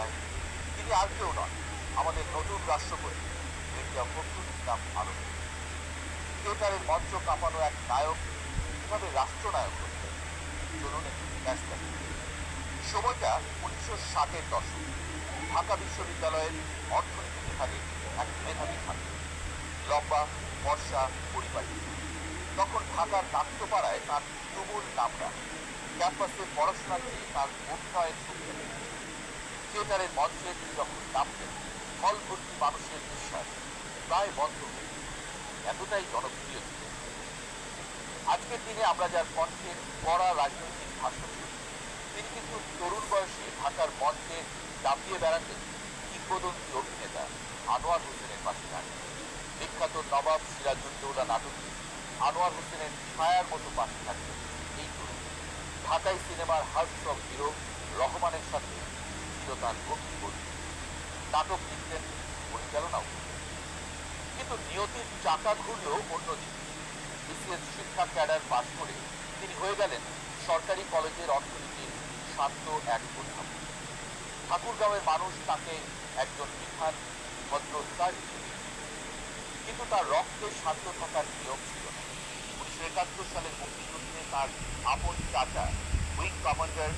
নাই। তিনি আর কেউ নন, আমাদের নতুন রাষ্ট্রপতি মির্জা ফখরুল ইসলাম আলম। থিয়েটারের মঞ্চ কাঁপানো এক নায়ক কিভাবে রাষ্ট্রনায়ক হচ্ছেন, চলুন একটু ফ্ল্যাশব্যাক। সময়টা 1960-এর দশক। ঢাকা বিশ্ববিদ্যালয়ের অর্থনীতি বিভাগে এক মেধাবী ছাত্র, লম্বা, ফর্সা, পরিবাহী। তখন ঢাকার নাট্যপাড়ায় তার তুমুল নামডাক। ক্যাম্পাসে পড়াশোনার চেয়ে তার অভিনয়ের সুবিধা। থিয়েটারের মঞ্চে তিনি যখন নামতেন, হল ভর্তি মানুষের নিঃশ্বাস প্রায় বন্ধ হয়ে যেত। এতটাই জনপ্রিয় ছিলেন। আজকের দিনে আমরা যার কণ্ঠের কড়া রাজনৈতিক ভাষণ শুনি, তিনি কিন্তু তরুণ বয়সে ঢাকার মঞ্চে দাপিয়ে বেড়াতেন কিংবদন্তি অভিনেতা আনোয়ার হোসেনের পাশে দাঁড়িয়ে। বিখ্যাত নবাব সিরাজউদ্দৌলা নাটকে আনোয়ার হোসেনের ছায়ার মতো পাশে থাকতেন এই তরুণ। ঢাকাই সিনেমার হার্টথ্রব হিরো রহমানের সাথে ছিল তার গভীর পরিচয়। নাটক লিখতেন, পরিচালনাও। কিন্তু নিয়তির চাকা ঘুরলেও অন্যদিকে। বিসিএস শিক্ষা ক্যাডার পাশ করে তিনি হয়ে গেলেন সরকারি কলেজের অর্থনীতির শান্ত এক অধ্যাপক। ঠাকুরগাঁওয়ের মানুষ তাকে একজন বিখ্যাত ভদ্রতার হিসেবে, কিন্তু তার রক্তে শান্ত থাকার নিয়ম ছিল না। 1971 সালের মুক্তিযুদ্ধে তার আপন চাচা উইং কমান্ডার